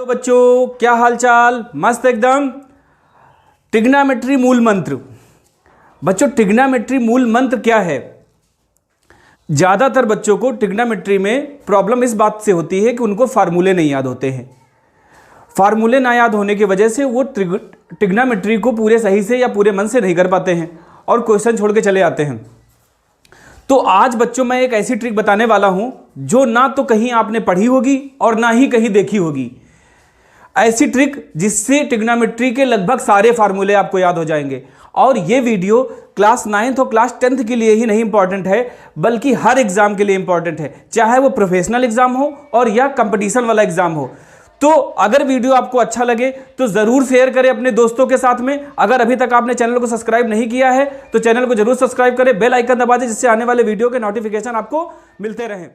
बच्चों, क्या हालचाल? मस्त एकदम। ट्रिग्नोमेट्री मूल मंत्र। बच्चों, ट्रिग्नोमेट्री मूल मंत्र क्या है? ज़्यादातर बच्चों को ट्रिग्नोमेट्री में प्रॉब्लम इस बात से होती है कि उनको फार्मूले नहीं याद होते हैं। फार्मूले ना याद होने की वजह से वो ट्रिग्नोमेट्री को पूरे सही से या पूरे मन से नहीं कर पाते हैं और क्वेश्चन छोड़ के चले आते हैं। तो आज बच्चों मैं एक ऐसी ट्रिक बताने वाला हूं जो ना तो कहीं आपने पढ़ी होगी और ना ही कहीं देखी होगी। ऐसी ट्रिक जिससे ट्रिग्नोमेट्री के लगभग सारे फार्मूले आपको याद हो जाएंगे। और ये वीडियो क्लास 9th और क्लास 10th के लिए ही नहीं इंपॉर्टेंट है, बल्कि हर एग्जाम के लिए इंपॉर्टेंट है, चाहे वो प्रोफेशनल एग्जाम हो और या कंपटीशन वाला एग्जाम हो। तो अगर वीडियो आपको अच्छा लगे तो जरूर शेयर करें अपने दोस्तों के साथ में। अगर अभी तक आपने चैनल को सब्सक्राइब नहीं किया है तो चैनल को जरूर सब्सक्राइब करें, बेल आइकन दबा दें जिससे आने वाले वीडियो के नोटिफिकेशन आपको मिलते रहें।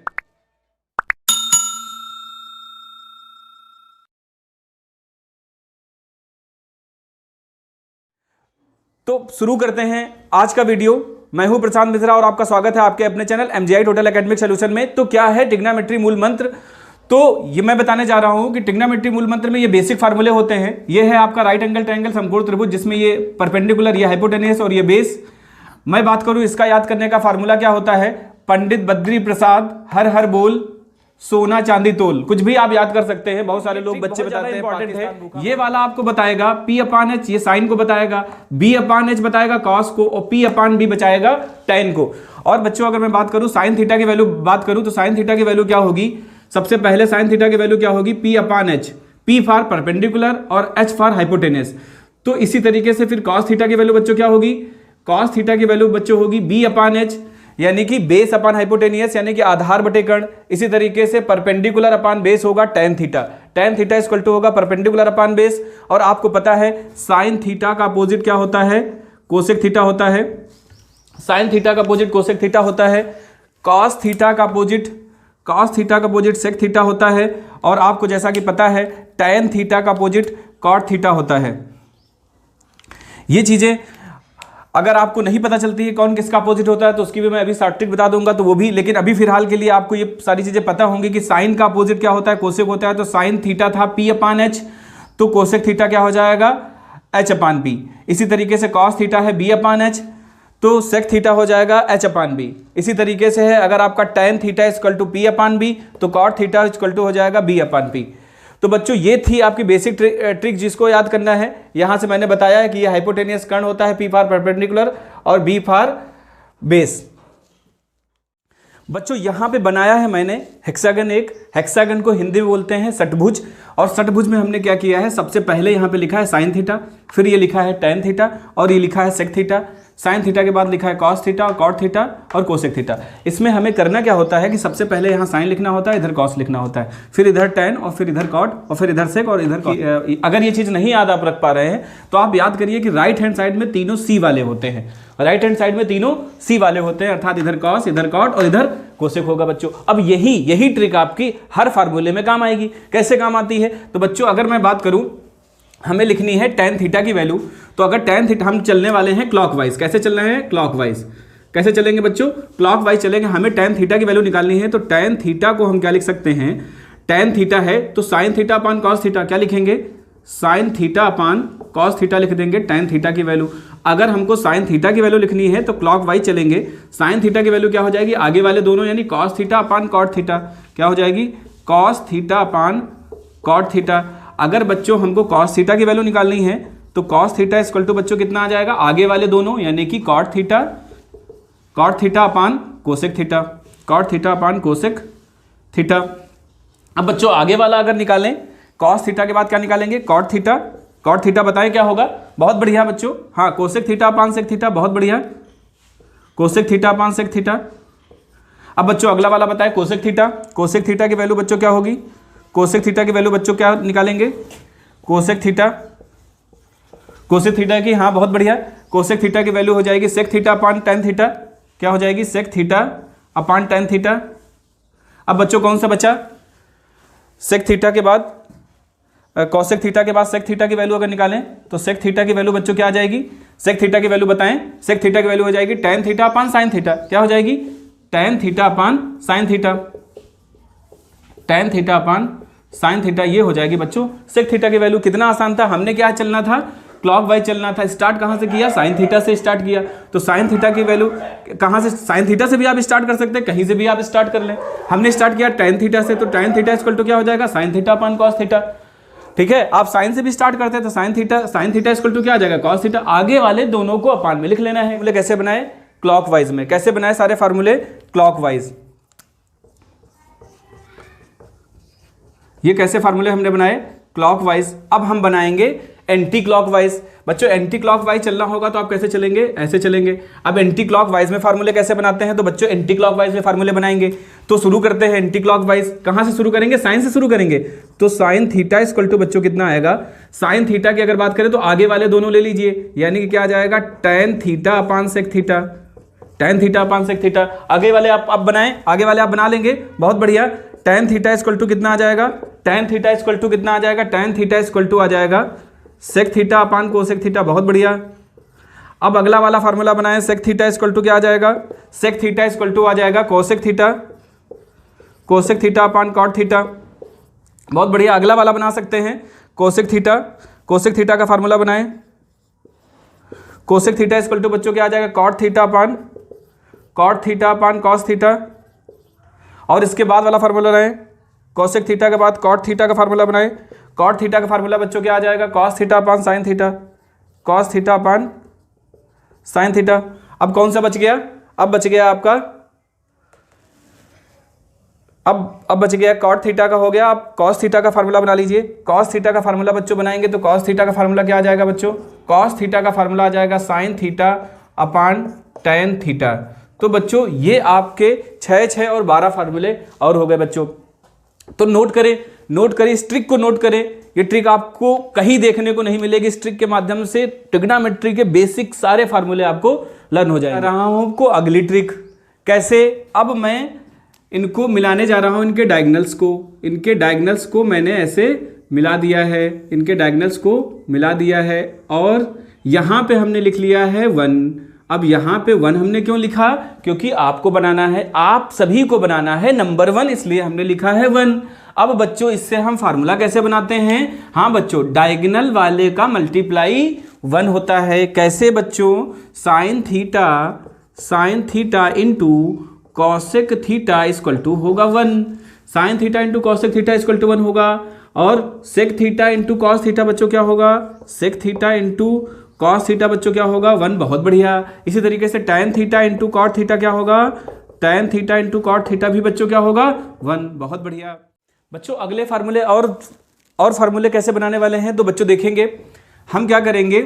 तो शुरू करते हैं आज का वीडियो। मैं हूं प्रशांत मिश्रा और आपका स्वागत है आपके अपने channel MGI total academic solution में। तो क्या है ट्रिग्नोमेट्री मूल मंत्र? तो ये मैं बताने जा रहा हूं कि ट्रिग्नोमेट्री मूल मंत्र में ये बेसिक फार्मूले होते हैं। ये है आपका राइट एंगल ट्रायंगल समकोण त्रिभुज, जिसमें ये परपेंडिकुलर, ये हाइपोटेन्यूस और ये बेस। मैं बात करूं इसका याद करने का फार्मूला क्या होता है। पंडित बद्री प्रसाद हर हर बोल, सोना चांदी तोल। कुछ भी आप याद कर सकते हैं, बहुत सारे लोग बच्चे बताते हैं इंपॉर्टेंट है। ये वाला आपको बताएगा P/H, ये साइन को बताएगा, B/H बताएगा कॉस को, और P/B बचाएगा टैन को। और बच्चों अगर मैं बात करूं साइन थीटा की वैल्यू बात करूं तो साइन थीटा की वैल्यू क्या होगी? सबसे पहले साइन थीटा की वैल्यू क्या होगी? P/H, P फॉर परपेंडिकुलर और H फॉर हाइपोटेन्यूस। तो इसी तरीके से फिर कॉस थीटा की वैल्यू बच्चों क्या होगी? कॉस थीटा की वैल्यू बच्चों होगी B/H, यानी कि बेस अपान हाइपोटेनियस, यानी कि आधार बटे कर्ण। इसी तरीके से परपेंडिकुलर अपान बेस होगा tan theta. Tan theta equal to होगा परपेंडिकुलर अपान बेस। और आपको पता है साइन थीटा का अपोजिट क्या होता है? कोसेक थीटा होता है। साइन थीटा का अपोजिट कोसेक थीटा होता है। कॉस थीटा का अपोजिट सेक थीटा होता है। और आपको जैसा कि पता है टैन थीटा का अपोजिट कॉट थीटा होता है। ये चीजें अगर आपको नहीं पता चलती है कौन किसका अपोजिट होता है तो उसकी भी मैं अभी शॉर्ट ट्रिक बता दूंगा, तो वो भी। लेकिन अभी फिलहाल के लिए आपको ये सारी चीजें पता होंगी कि साइन का अपोजिट क्या होता है? कोसेक होता है। तो साइन थीटा था P/H, तो कोसेक थीटा क्या हो जाएगा? H/P। इसी तरीके से कॉस थीटा है B/H, तो सेक थीटा हो जाएगा H/B। इसी तरीके से है अगर आपका tan theta equal to P/B, तो कॉट थीटा इक्वल टू हो जाएगा B/P। तो बच्चों ये थी आपकी बेसिक ट्रिक जिसको याद करना है। यहां से मैंने बताया है कि ये हाइपोटेनियस कर्ण होता है, P फॉर परपेंडिकुलर और B फॉर बेस। बच्चों यहां पे बनाया है मैंने हेक्सागन। एक हेक्सागन को हिंदी में बोलते हैं षटभुज। और षटभुज में हमने क्या किया है? सबसे पहले यहां पे लिखा है साइन थीटा, फिर ये लिखा है टैन थीटा और ये लिखा है सेक थीटा। साइन थीटा के बाद लिखा है कॉस थीटा, कॉट थीटा और कोसेक थीटा। इसमें हमें करना क्या होता है कि सबसे पहले यहाँ साइन लिखना होता है, इधर कॉस लिखना होता है, फिर इधर टैन और फिर इधर कॉट और फिर इधर सेक और इधर कॉट। अगर ये चीज़ नहीं याद आप रख पा रहे हैं तो आप याद करिए कि राइट हैंड साइड में तीनों सी वाले होते हैं। राइट हैंड साइड में तीनों सी वाले होते हैं, अर्थात इधर कॉस, इधर कॉट और इधर कोसेक होगा बच्चों। अब यही ट्रिक आपकी हर फार्मूले में काम आएगी। कैसे काम आती है? तो बच्चों अगर मैं बात करूँ, हमें लिखनी है टैन थीटा की वैल्यू। तो अगर टैन थीटा हम चलने वाले हैं क्लॉकवाइज। कैसे चल रहे हैं? क्लॉकवाइज। कैसे चलेंगे बच्चों? क्लॉकवाइज चलेंगे। हमें टैन थीटा की वैल्यू निकालनी है। तो टैन थीटा को हम क्या लिख सकते हैं? टैन थीटा है तो sine theta upon cos theta. क्या लिखेंगे? Sine theta upon cos theta लिख देंगे टैन थीटा की वैल्यू। अगर हमको साइन थीटा की वैल्यू लिखनी है तो क्लॉकवाइज चलेंगे। साइन थीटा की वैल्यू क्या हो जाएगी? आगे वाले दोनों यानी cos theta upon cot theta. क्या हो जाएगी? Cos theta upon cot theta. अगर बच्चों हमको कॉस थीटा की वैल्यू निकालनी है तो कॉस थीटा इक्वल टू बच्चों कितना आ जाएगा? आगे वाले दोनों यानी कि cot theta upon cosec theta, cot theta upon cosec theta. अब बच्चों आगे वाला अगर निकालें, कॉस थीटा के बाद क्या निकालेंगे? Cot theta. कॉट थीटा बताएं क्या होगा? बहुत बढ़िया बच्चों, हाँ, cosec theta upon sec theta. बहुत बढ़िया, cosec theta upon sec theta. अब बच्चों अगला वाला बताएं कोसेक थीटा। कोसेक थीटा की वैल्यू बच्चों क्या होगी? कोसेक थीटा की वैल्यू बच्चों क्या निकालेंगे? कोसेक थीटा की, हाँ बहुत बढ़िया, कोसेक थीटा की वैल्यू हो जाएगी sec theta upon tan theta. क्या हो जाएगी? Sec theta upon tan theta. अब बच्चों कौन सा बचा? सेक थीटा के बाद कॉसेक थीटा के बाद सेक थीटा की वैल्यू अगर निकालें तो सेक थीटा की वैल्यू बच्चों क्या आ जाएगी? सेक थीटा की वैल्यू बताएं। सेक थीटा की वैल्यू हो जाएगी टैन थीटा अपान साइन थीटा। क्या हो जाएगी? टैन थीटा अपान साइन थीटा। टैन थीटा अपान साइन थीटा ये हो जाएगी बच्चों सेक थीटा की वैल्यू। कितना आसान था, हमने क्या चलना था, क्लॉक वाइज चलना था। स्टार्ट कहाँ से किया, साइन थीटा से स्टार्ट किया। तो साइन थीटा की वैल्यू कहाँ से, साइन थीटा से भी आप स्टार्ट कर सकते हैं, कहीं से भी आप स्टार्ट कर लें। हमने स्टार्ट किया टैन थीटा से, तो टैन थीटा इक्वल टू क्या हो जाएगा, sine theta upon cos theta. ठीक है, आप साइन से भी स्टार्ट करते हैं तो साइन थीटा इक्वल टू क्या आ जाएगा, कॉस थीटा। आगे वाले दोनों को अपान में लिख लेना है। फार्मूले कैसे बनाए, क्लॉकवाइज में। कैसे बनाए सारे फार्मूले, क्लॉकवाइज। ये कैसे फार्मूले हमने बनाए, क्लॉकवाइज। अब हम बनाएंगे एंटी क्लॉकवाइज। बच्चों एंटी क्लॉकवाइज चलना होगा तो आप कैसे चलेंगे, ऐसे चलेंगे। अब एंटी क्लॉकवाइज में फार्मूले कैसे बनाते हैं, तो बच्चों एंटी क्लॉकवाइज में फार्मूले बनाएंगे। तो शुरू करते हैं एंटी क्लॉकवाइज। कहां से शुरू करेंगे, साइन से शुरू करेंगे। तो साइन थीटा इक्वल टू बच्चों कितना आएगा, साइन थीटा की अगर बात करें तो आगे वाले दोनों ले लीजिए, यानी कि क्या आ जाएगा, tan theta upon sec theta. Tan theta upon sec theta. आगे वाले आप बनाएं, आगे वाले आप बना लेंगे, बहुत बढ़िया। टैन थीटा इक्वल टू कितना आ जाएगा, टैन थीटा इक्वल टू कितना आ जाएगा, टैन थीटा इक्वल टू आ जाएगा sec theta upon cosec theta. बहुत बढ़िया। अब अगला वाला फार्मूला बनाएं, सेक थीटा इक्वल टू क्या आ जाएगा, सेक थीटा इक्वल टू आ जाएगा cosec theta, cosec theta upon cot theta. बहुत बढ़िया। अगला वाला बना सकते हैं कोसेक थीटा, कोसेक थीटा का फार्मूला बनाएं। कोसेक थीटा इक्वल टू बच्चों क्या आ जाएगा, cot theta upon cos theta. और इसके बाद वाला फार्मूला बनाएं, कोसेक थीटा के बाद कॉट थीटा का फार्मूला बनाएं। कॉट थीटा का फार्मूला बच्चों क्या आ जाएगा, कॉस थीटा अपान साइन थीटा, कॉस थीटा अपान साइन थीटा। अब कौन सा बच गया, अब बच गया आपका, अब बच गया कॉट थीटा का हो गया। आप कॉस थीटा का फार्मूला बना लीजिए। कॉस थीटा का फार्मूला बच्चों बनाएंगे तो कॉस थीटा का फार्मूला क्या आ जाएगा बच्चों, कॉस थीटा का फार्मूला आ जाएगा sine theta upon tan theta. तो बच्चों ये आपके 6 और 12 फार्मूले और हो गए बच्चों। तो नोट करें इस ट्रिक को, नोट करें। ये ट्रिक आपको कहीं देखने को नहीं मिलेगी। इस ट्रिक के माध्यम से ट्रिग्नोमेट्री के बेसिक सारे फार्मूले आपको लर्न हो जाएंगे। रहा हूं आपको अगली ट्रिक कैसे, अब मैं इनको मिलाने जा रहा हूं, इनके डायगोनल्स को मैंने ऐसे मिला दिया है, इनके डायगोनल्स को मिला दिया है और यहां पे हमने लिख लिया है 1। अब यहां पे 1 हमने क्यों लिखा, क्योंकि आपको बनाना है, आप सभी को बनाना है नंबर 1, इसलिए हमने लिखा है 1। अब बच्चों इससे हम फार्मूला कैसे बनाते हैं, हाँ बच्चों डायगोनल वाले का मल्टीप्लाई 1 होता है। कैसे बच्चों, sine theta into cosec theta equal to होगा 1। Sine theta into cosec theta equal to 1 होगा। और sec theta into cos theta बच्चों क्या होगा, sec theta into cos theta बच्चों क्या होगा 1। बहुत बढ़िया। इसी तरीके से tan theta into cot theta क्या होगा, tan theta into cot theta भी बच्चों क्या होगा 1। बहुत बढ़िया बच्चों। अगले फार्मूले और फार्मूले कैसे बनाने वाले हैं, तो बच्चों देखेंगे हम क्या करेंगे।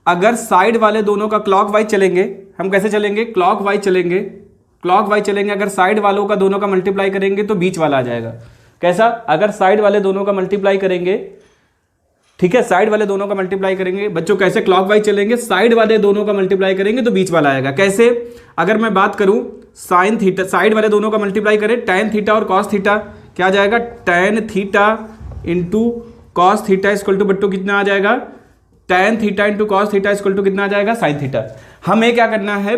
अगर साइड वाले दोनों का क्लॉकवाइज चलेंगे, हम कैसे चलेंगे, क्लॉकवाइज चलेंगे। अगर साइड वालों का दोनों का मल्टीप्लाई करेंगे तो बीच वाला आ जाएगा। कैसा, अगर साइड वाले दोनों का मल्टीप्लाई करेंगे, ठीक है, साइड वाले दोनों का मल्टीप्लाई करेंगे बच्चों, कैसे क्लॉकवाइज चलेंगे, साइड वाले दोनों का मल्टीप्लाई करेंगे तो बीच वाला आएगा। कैसे, अगर मैं बात करूं साइन थीटा, साइड वाले दोनों का मल्टीप्लाई करें, टैन थीटा और कॉस थीटा क्या आ जाएगा, tan theta into cos theta equal to बट्टू कितना आ जाएगा, tan theta into cos theta equal to कितना आ जाएगा, साइन थीटा। हमें क्या करना है,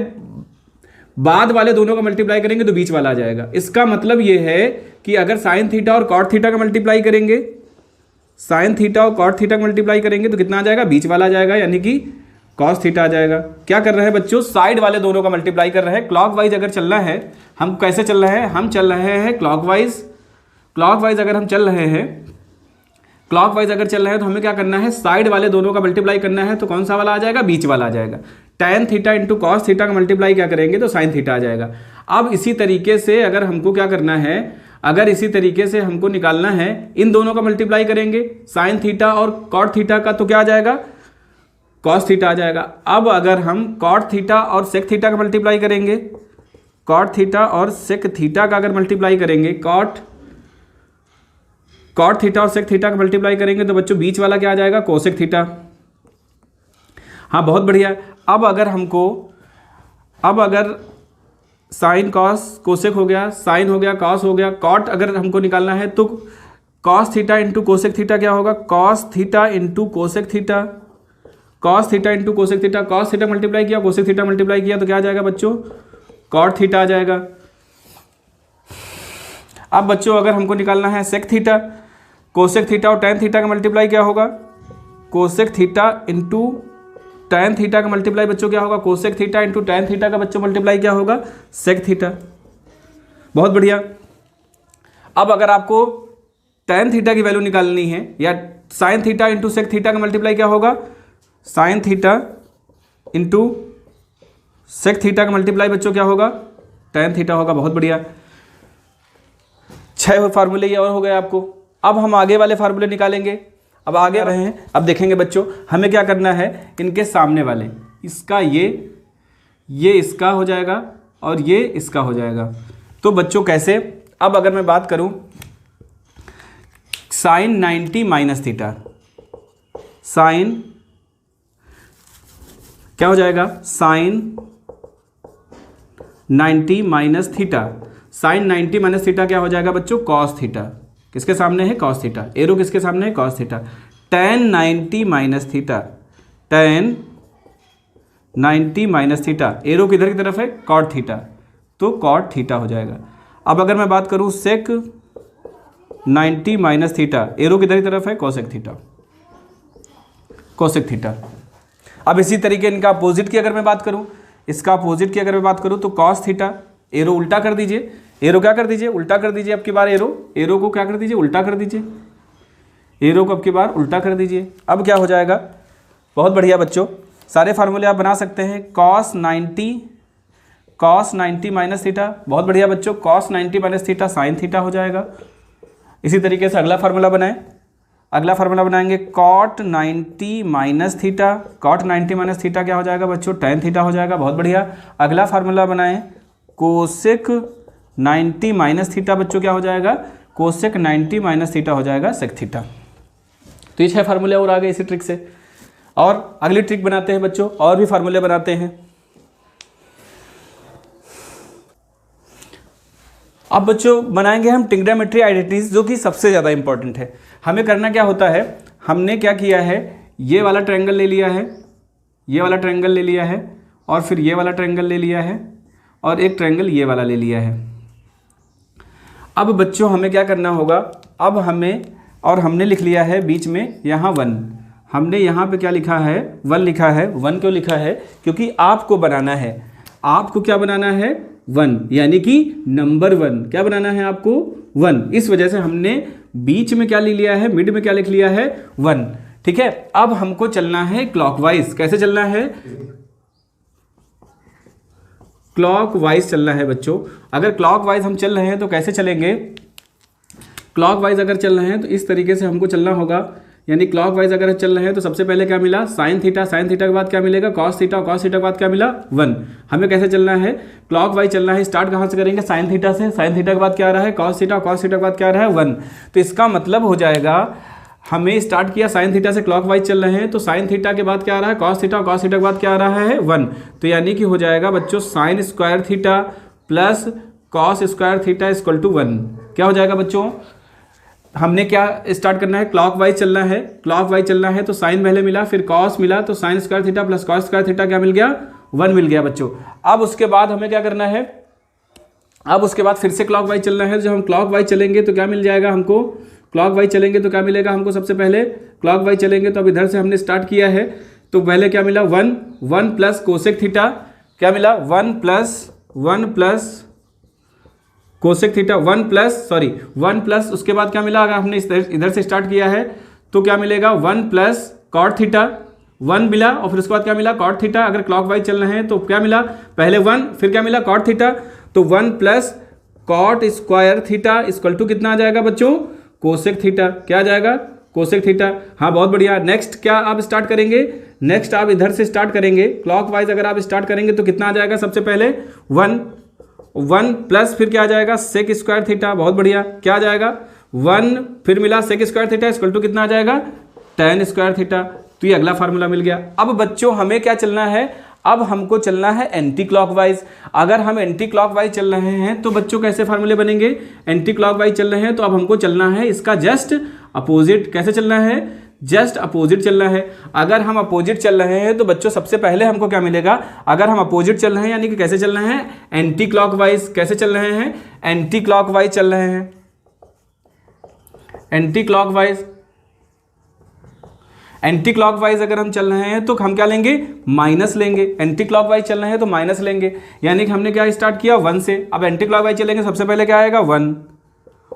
बाद वाले दोनों का मल्टीप्लाई करेंगे तो बीच वाला आ जाएगा। इसका मतलब ये है कि अगर साइन थीटा और कॉट थीटा का मल्टीप्लाई करेंगे, साइन थीटा और कॉट थीटा का मल्टीप्लाई करेंगे तो कितना आ जाएगा, बीच वाला आ जाएगा, यानी कि कॉस थीटा आ जाएगा। क्या कर रहे हैं बच्चों, साइड वाले दोनों का मल्टीप्लाई कर रहे हैं। क्लॉकवाइज अगर चलना है, हम कैसे चल रहे हैं, हम चल रहे हैं क्लॉकवाइज अगर हम चल रहे हैं, क्लॉकवाइज अगर चल रहे हैं तो हमें क्या करना है, साइड वाले दोनों का मल्टीप्लाई करना है तो कौन सा वाला आ जाएगा, बीच वाला आ जाएगा। Tan theta into cos theta का मल्टीप्लाई क्या करेंगे तो साइन थीटा आ जाएगा। अब इसी तरीके से अगर हमको क्या करना है, अगर इसी तरीके से हमको निकालना है, इन दोनों का मल्टीप्लाई करेंगे साइन थीटा और कॉट थीटा का तो क्या आ जाएगा, कॉस थीटा आ जाएगा। अब अगर हम कॉट थीटा और सेक थीटा का मल्टीप्लाई करेंगे, कॉट थीटा और सेक थीटा का अगर मल्टीप्लाई करेंगे, कॉट थीटा और सेक थीटा का मल्टीप्लाई करेंगे तो बच्चों बीच वाला क्या आ जाएगा, कोसेक थीटा। हाँ बहुत बढ़िया। अब अगर साइन कॉस कोसेक हो गया, साइन हो गया, कॉस हो गया, कॉट अगर हमको निकालना है तो cos theta into cosec theta क्या होगा, cos theta into cosec theta, cos theta into cosec theta. Cos theta multiply किया, कोसेक थीटा मल्टीप्लाई किया तो क्या आ जाएगा बच्चों, कॉट थीटा आ जाएगा। अब बच्चों अगर हमको निकालना है सेक थीटा, कोसेक थीटा और टैन थीटा का मल्टीप्लाई क्या होगा, cosec theta into tan theta का मल्टीप्लाई बच्चों क्या होगा, cosec theta into tan theta का बच्चों मल्टीप्लाई क्या होगा, सेक थीटा। बहुत बढ़िया। अब अगर आपको टैन थीटा की वैल्यू निकालनी है या sine theta into sec theta का मल्टीप्लाई क्या होगा, sine theta into sec theta का मल्टीप्लाई बच्चों क्या होगा, टैन थीटा होगा। बहुत बढ़िया, 6 फार्मूले ये और हो गए आपको। अब हम आगे वाले फार्मूले निकालेंगे। अब आगे रहे हैं, अब देखेंगे बच्चों हमें क्या करना है, इनके सामने वाले, इसका ये इसका हो जाएगा और ये इसका हो जाएगा। तो बच्चों कैसे, अब अगर मैं बात करूं साइन 90 माइनस थीटा, साइन क्या हो जाएगा, sine 90 minus theta, sine 90 minus theta क्या हो जाएगा बच्चों, कॉस थीटा। किसके सामने है, कॉस थीटा। एरो किसके सामने है, cos theta. Tan 90 minus theta, tan 90 minus theta, arrow किधर की तरफ है, कॉट थीटा, तो कॉट थीटा हो जाएगा। अब अगर मैं बात करूं सेक 90 माइनस थीटा, एरो किधर की तरफ है, कोसेक थीटा, कोसेक थीटा। अब इसी तरीके इनका अपोजिट की अगर मैं बात करूं, इसका अपोजिट की अगर मैं बात करूं तो कॉस थीटा, एरो उल्टा कर दीजिए, एरो क्या कर दीजिए, उल्टा कर दीजिए। अब की बार एरो को क्या कर दीजिए, उल्टा कर दीजिए, एरो को अब की बार उल्टा कर दीजिए। अब क्या हो जाएगा, बहुत बढ़िया बच्चों, सारे फार्मूले आप बना सकते हैं। कॉस 90 माइनस थीटा, बहुत बढ़िया बच्चों, cos 90 minus theta sine theta हो जाएगा। इसी तरीके से अगला फार्मूला बनाएं, अगला फार्मूला बनाएंगे cot 90 minus theta, cot 90 minus theta क्या हो जाएगा बच्चों, टैन थीटा हो जाएगा। बहुत बढ़िया। अगला फार्मूला बनाएं कोसेक 90 माइनस थीटा, बच्चों क्या हो जाएगा, कोसेक 90 माइनस थीटा हो जाएगा सेक थीटा। तो ये 6 फार्मूले और आ गए इसी ट्रिक से। और अगली ट्रिक बनाते हैं बच्चों, और भी फार्मूले बनाते हैं। अब बच्चों बनाएंगे हम ट्रिग्नोमेट्री आइडेंटिटीज, जो कि सबसे ज़्यादा इंपॉर्टेंट है। हमें करना क्या होता है, हमने क्या किया है, ये वाला ट्रायंगल ले लिया है, ये वाला ट्रायंगल ले लिया है, और फिर ये वाला ट्रायंगल ले लिया है, और एक ट्रायंगल ये वाला ले लिया है। अब बच्चों हमें क्या करना होगा, अब हमें, और हमने लिख लिया है बीच में यहाँ 1, हमने यहाँ पे क्या लिखा है, 1 लिखा है। 1 क्यों लिखा है, क्योंकि आपको बनाना है, आपको क्या बनाना है, 1, यानी कि नंबर 1 क्या बनाना है आपको, 1। इस वजह से हमने बीच में क्या ले लिया है, मिड में क्या लिख लिया है, 1। ठीक है। अब हमको चलना है क्लॉकवाइज। कैसे चलना है, क्लॉकवाइज चलना है बच्चों। अगर क्लॉकवाइज हम चल रहे हैं तो कैसे चलेंगे, क्लॉकवाइज अगर चल रहे हैं तो इस तरीके से हमको चलना होगा। यानी क्लॉकवाइज अगर चल रहे हैं तो सबसे पहले क्या मिला, साइन थीटा, साइन थीटा के बाद क्या मिलेगा, कॉस थीटा, कॉस थीटा के बाद क्या मिला, 1। हमें कैसे चलना है, क्लॉकवाइज चलना है। स्टार्ट कहाँ से करेंगे, साइन थीटा से, साइन थीटा के बाद क्या आ रहा है, कॉस थीटा, कॉस थीटा के बाद क्या आ रहा है, 1। तो इसका मतलब हो जाएगा, हमें स्टार्ट किया साइन थीटा से, क्लॉकवाइज चल रहे हैं, तो साइन थीटा के बाद क्या आ रहा है, कॉस थीटा, कॉस थीटा के बाद क्या आ रहा है, 1। तो यानी कि हो जाएगा बच्चों sine square theta plus cos square theta equal to 1। क्या हो जाएगा बच्चों, हमने क्या स्टार्ट करना है, क्लॉकवाइज चलना है, क्लॉकवाइज चलना है तो साइन पहले मिला, फिर कॉस मिला, तो sine square theta plus cos square theta क्या मिल गया, 1 मिल गया बच्चों। अब उसके बाद हमें क्या करना है, अब उसके बाद फिर से क्लॉकवाइज चलना है। जब हम क्लॉकवाइज चलेंगे तो क्या मिल जाएगा हमको, क्लॉकवाइज चलेंगे तो क्या मिलेगा हमको, सबसे पहले क्लॉकवाइज चलेंगे तो अब इधर से हमने स्टार्ट किया है तो पहले क्या मिला, 1 प्लस कोसेक थीटा, क्या मिला, 1 प्लस कोसेक थीटा, 1 प्लस उसके बाद क्या मिला, अगर हमने इधर से स्टार्ट किया है तो क्या मिलेगा, 1 प्लस कॉट थीटा, 1 मिला, और फिर उसके बाद क्या मिला, कॉट थीटा। अगर क्लॉकवाइज चल रहे हैं तो क्या मिला, पहले 1, फिर क्या मिला, कॉट थीटा, तो 1 plus cot square theta equal to कितना आ जाएगा बच्चों, कोसेक थीटा। क्या आ जाएगा, कोसेक थीटा। हाँ बहुत बढ़िया। नेक्स्ट क्या आप स्टार्ट करेंगे, नेक्स्ट आप इधर से स्टार्ट करेंगे, क्लॉकवाइज अगर आप स्टार्ट करेंगे तो कितना आ जाएगा, सबसे पहले 1 प्लस फिर क्या आ जाएगा, सेक स्क्वायर थीटा। बहुत बढ़िया। क्या आ जाएगा, 1 फिर मिला sec square theta equal to कितना आ जाएगा, टैन स्क्वायर थीटा। तो ये अगला फार्मूला मिल गया। अब बच्चों हमें क्या चलना है, अब हमको चलना है एंटी क्लॉकवाइज। अगर हम एंटी क्लॉकवाइज चल रहे हैं तो बच्चों कैसे फार्मूले बनेंगे, एंटी क्लॉकवाइज चल रहे हैं तो अब हमको चलना है इसका जस्ट अपोजिट। कैसे चलना है, जस्ट अपोजिट चलना है। अगर हम अपोजिट चल रहे हैं तो बच्चों सबसे पहले हमको क्या मिलेगा, अगर हम अपोजिट चल रहे हैं यानी कि कैसे चल रहे हैं, एंटी क्लॉकवाइज। कैसे चल रहे हैं, एंटी क्लॉकवाइज चल रहे हैं। एंटी क्लॉकवाइज, एंटी क्लॉकवाइज अगर हम चल रहे हैं तो हम क्या लेंगे, माइनस लेंगे। एंटी क्लॉकवाइज चल रहे हैं तो माइनस लेंगे, यानी कि हमने क्या स्टार्ट किया 1 से। अब एंटी क्लॉकवाइज चलेंगे, सबसे पहले क्या आएगा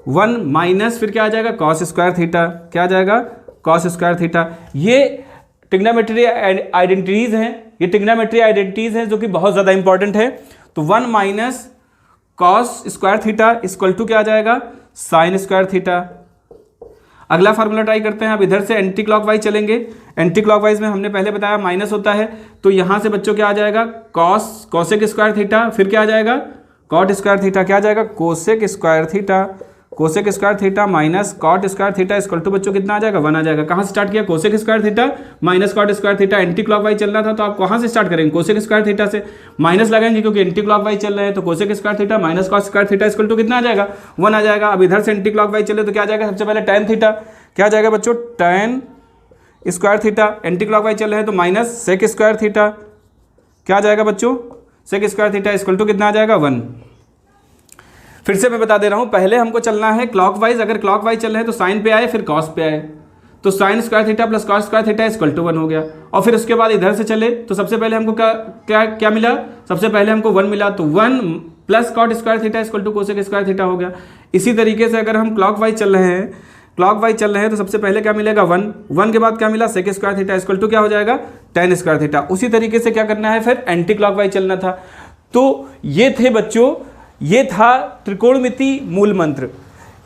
1 माइनस फिर क्या आ जाएगा कॉस स्क्वायर थीटा, क्या आ जाएगा कॉस स्क्वायर थीटा। ये ट्रिग्नोमेट्री आइडेंटिटीज हैं, ये ट्रिग्नोमेट्री आइडेंटिटीज हैं जो कि बहुत ज़्यादा इंपॉर्टेंट है। तो 1 minus cos square theta equal to क्या आ जाएगा साइन स्क्वायर थीटा। अगला फार्मूला ट्राई करते हैं। अब इधर से एंटी क्लॉकवाइज चलेंगे, एंटी क्लॉकवाइज में हमने पहले बताया माइनस होता है, तो यहाँ से बच्चों क्या आ जाएगा कोसेक स्क्वायर थीटा, फिर क्या आ जाएगा कॉट स्क्वायर थीटा, क्या आ जाएगा cosec square theta, cosec square theta minus cot square theta equal to बच्चों कितना आ जाएगा 1 आ जाएगा। कहाँ से स्टार्ट किया, cosec square theta minus cot square theta. Anti clockwise चलना था तो आप कहाँ से स्टार्ट करेंगे, कोसेक स्क्वायर थीटा से माइनस लगाएंगे क्योंकि एंटी क्लॉकवाइज चल रहे हैं, तो cosec square theta minus cot square theta equal to कितना आ जाएगा 1 आ जाएगा। अब इधर से एंटी क्लॉकवाइज चले तो क्या आ जाएगा, सबसे पहले tan थीटा, क्या आ जाएगा बच्चों tan square theta. Anti clockwise चल रहे हैं तो माइनस सेक स्क्वायर थीटा, क्या आ जाएगा बच्चों sec square theta equal to कितना आ जाएगा 1। फिर से मैं बता दे रहा हूं, पहले हमको चलना है क्लॉकवाइज। अगर क्लॉकवाइज चल रहे हैं तो साइन पे आए फिर कॉस पे आए, तो sine square theta plus cos square theta equal to 1 हो गया। और फिर उसके बाद इधर से चले तो सबसे पहले हमको क्या मिला, सबसे पहले हमको 1 मिला, तो 1 plus cot square theta equal to cosec square theta हो गया। इसी तरीके से अगर हम क्लॉकवाइज चल रहे हैं, क्लॉकवाइज चल रहे हैं तो सबसे पहले क्या मिलेगा 1 के बाद क्या मिला sec square theta equal to क्या हो जाएगा tan स्क्वायर थीटा। उसी तरीके से क्या करना है, फिर एंटी क्लॉकवाइज चलना था। तो ये थे बच्चों, ये था त्रिकोणमिति मूल मंत्र,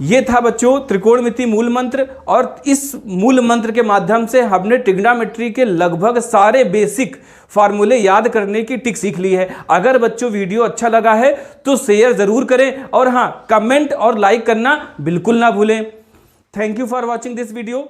ये था बच्चों त्रिकोणमिति मूल मंत्र। और इस मूल मंत्र के माध्यम से हमने ट्रिग्नोमेट्री के लगभग सारे बेसिक फार्मूले याद करने की ट्रिक सीख ली है। अगर बच्चों वीडियो अच्छा लगा है तो शेयर जरूर करें, और हाँ कमेंट और लाइक करना बिल्कुल ना भूलें। Thank you for watching this video.